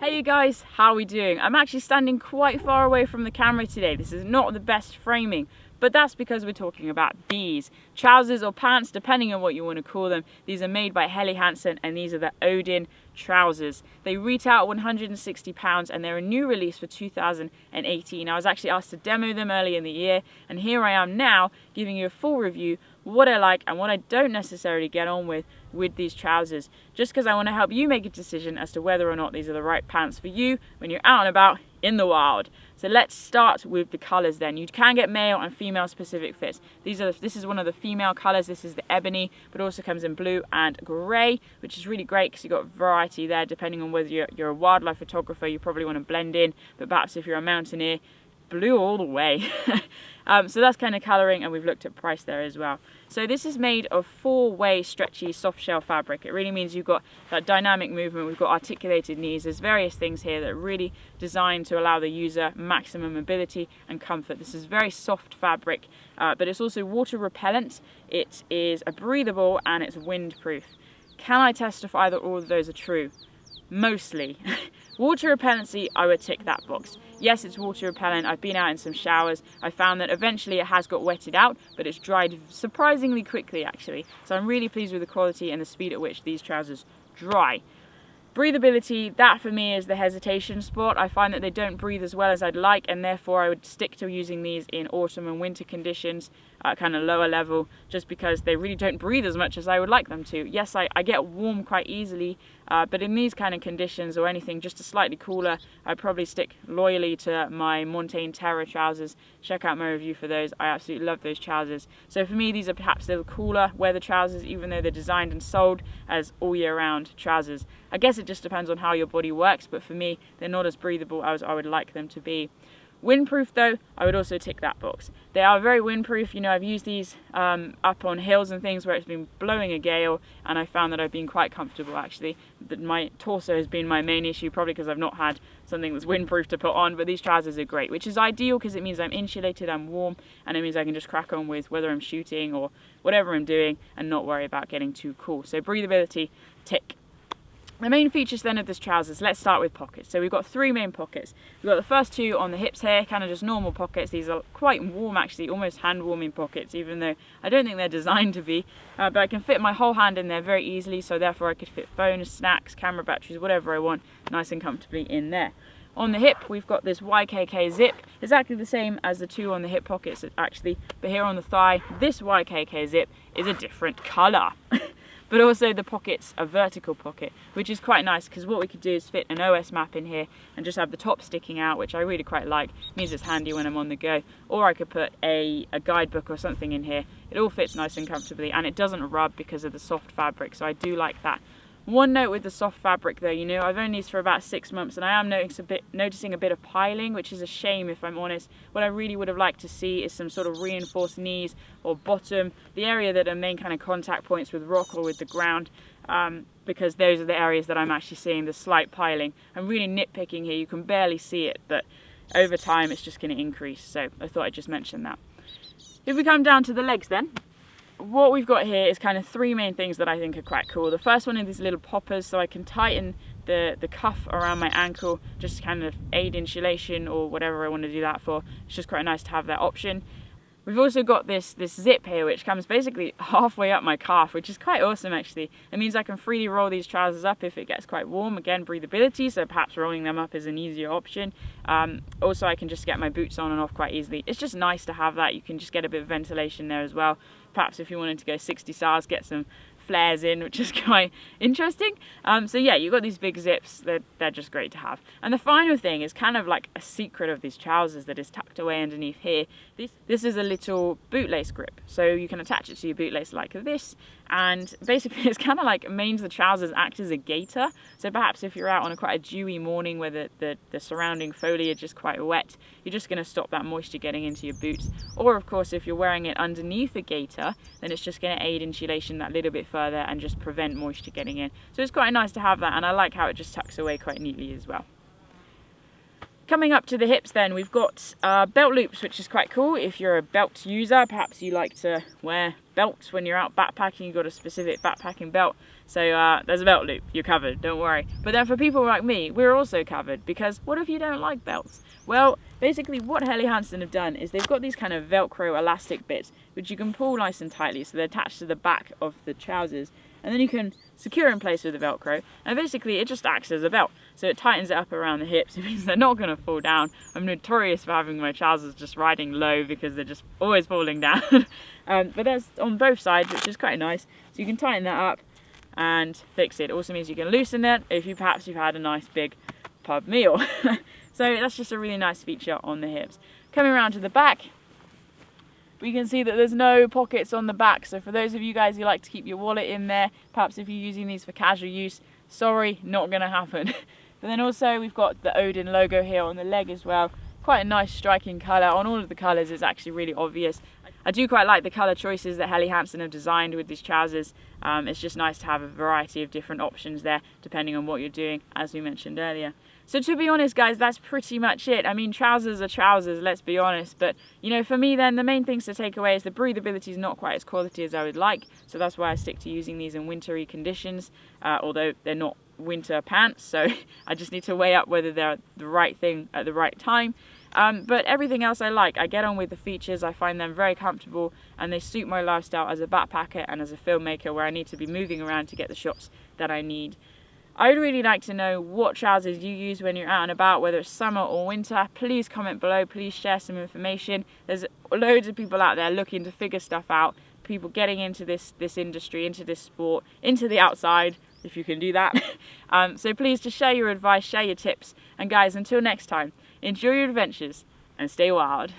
Hey you guys, how are we doing? I'm actually standing quite far away from the camera today. This is not the best framing, but that's because we're talking about these trousers or pants, depending on what you want to call them. These are made by Helly Hanson and these are the Odin trousers. They retail at £160 and they're a new release for 2018. I was actually asked to demo them early in the year, and here I am now giving you a full review, what I like and what I don't necessarily get on with these trousers, just because I want to help you make a decision as to whether or not these are the right pants for you when you're out and about in the wild. So let's start with the colours then. You can get male and female specific fits. This is one of the female colours. This is the ebony, but also comes in blue and grey, which is really great because you've got variety there depending on whether you're a wildlife photographer. You probably want to blend in, but perhaps if you're a mountaineer, blue all the way. So that's kind of colouring, and we've looked at price there as well. So this is made of 4-way stretchy soft shell fabric. It really means you've got that dynamic movement. We've got articulated knees. There's various things here that are really designed to allow the user maximum mobility and comfort. This is very soft fabric, but it's also water repellent. It is a breathable and it's windproof. Can I testify that all of those are true? Mostly. Water repellency, I would tick that box. Yes, it's water repellent. I've been out in some showers. I found that eventually it has got wetted out, but it's dried surprisingly quickly actually. So I'm really pleased with the quality and the speed at which these trousers dry. Breathability, that for me is the hesitation spot. I find that they don't breathe as well as I'd like, and therefore I would stick to using these in autumn and winter conditions, kind of lower level, just because they really don't breathe as much as I would like them to. Yes, I get warm quite easily, but in these kind of conditions or anything just a slightly cooler, I'd probably stick loyally to my Montane Terror trousers. Check out my review for those. I absolutely love those trousers. So for me, these are perhaps a little cooler weather trousers, even though they're designed and sold as all year round trousers. I guess it just depends on how your body works, but for me, they're not as breathable as I would like them to be. Windproof though, I would also tick that box. They are very windproof. You know, I've used these up on hills and things where it's been blowing a gale, and I found that I've been quite comfortable actually. That my torso has been my main issue, probably because I've not had something that's windproof to put on, but these trousers are great, which is ideal because it means I'm insulated, I'm warm, and it means I can just crack on with whether I'm shooting or whatever I'm doing and not worry about getting too cool. So breathability, tick. The main features then of this trousers, let's start with pockets. So we've got 3 main pockets. We've got the first 2 on the hips here, kind of just normal pockets. These are quite warm actually, almost hand warming pockets, even though I don't think they're designed to be. But I can fit my whole hand in there very easily, so therefore I could fit phones, snacks, camera batteries, whatever I want, nice and comfortably in there. On the hip, we've got this YKK zip, exactly the same as the 2 on the hip pockets actually, but here on the thigh, this YKK zip is a different colour. But also the pocket's a vertical pocket, which is quite nice because what we could do is fit an OS map in here and just have the top sticking out, which I really quite like. It means it's handy when I'm on the go. Or I could put a guidebook or something in here. It all fits nice and comfortably, and it doesn't rub because of the soft fabric, so I do like that. One note with the soft fabric though, you know, I've owned these for about 6 months and I am noticing a bit of piling, which is a shame if I'm honest. What I really would have liked to see is some sort of reinforced knees or bottom, the area that are main kind of contact points with rock or with the ground, because those are the areas that I'm actually seeing the slight piling. I'm really nitpicking here, you can barely see it, but over time it's just going to increase, so I thought I'd just mention that. If we come down to the legs then, what we've got here is kind of 3 main things that I think are quite cool. The first one is these little poppers, so I can tighten the cuff around my ankle, just to kind of aid insulation or whatever I want to do that for. It's just quite nice to have that option. We've also got this zip here, which comes basically halfway up my calf, which is quite awesome actually. It means I can freely roll these trousers up if it gets quite warm. Again, breathability, so perhaps rolling them up is an easier option. Also, I can just get my boots on and off quite easily. It's just nice to have that. You can just get a bit of ventilation there as well. Perhaps if you wanted to go 60 stars, get some flares in, which is quite interesting. So yeah, you've got these big zips, they're just great to have. And the final thing is kind of like a secret of these trousers that is tucked away underneath here. This is a little bootlace grip, so you can attach it to your bootlace like this, and basically it's kind of like means the trousers act as a gaiter. So perhaps if you're out on quite a dewy morning where the surrounding foliage is quite wet, you're just going to stop that moisture getting into your boots. Or of course, if you're wearing it underneath a gaiter, then it's just going to aid insulation that little bit further and just prevent moisture getting in. So it's quite nice to have that, and I like how it just tucks away quite neatly as well. Coming up to the hips then, we've got belt loops, which is quite cool. If you're a belt user, perhaps you like to wear belts when you're out backpacking. You've got a specific backpacking belt, so there's a belt loop, you're covered, don't worry. But then for people like me, we're also covered, because what if you don't like belts? Well, basically what Helly Hansen have done is they've got these kind of Velcro elastic bits which you can pull nice and tightly, so they're attached to the back of the trousers, and then you can secure in place with the Velcro, and basically it just acts as a belt. So it tightens it up around the hips. It means they're not going to fall down. I'm notorious for having my trousers just riding low because they're just always falling down. But that's on both sides, which is quite nice. So you can tighten that up and fix it. It also means you can loosen it if you perhaps you've had a nice big pub meal. So that's just a really nice feature on the hips. Coming around to the back, we can see that there's no pockets on the back. So for those of you guys who like to keep your wallet in there, perhaps if you're using these for casual use, sorry, not going to happen. But then also we've got the Odin logo here on the leg as well. Quite a nice striking colour. On all of the colours it's actually really obvious. I do quite like the colour choices that Helly Hansen have designed with these trousers. It's just nice to have a variety of different options there depending on what you're doing, as we mentioned earlier. So to be honest guys, that's pretty much it. I mean, trousers are trousers, let's be honest, but you know, for me then the main things to take away is the breathability is not quite as quality as I would like, so that's why I stick to using these in wintry conditions, although they're not winter pants, so I just need to weigh up whether they're the right thing at the right time. But everything else I like. I get on with the features, I find them very comfortable, and they suit my lifestyle as a backpacker and as a filmmaker where I need to be moving around to get the shots that I need. I would really like to know what trousers you use when you're out and about, whether it's summer or winter. Please comment below, please share some information. There's loads of people out there looking to figure stuff out, people getting into this industry, into this sport, into the outside, if you can do that. So please just share your advice, share your tips, and guys, until next time, enjoy your adventures and stay wild.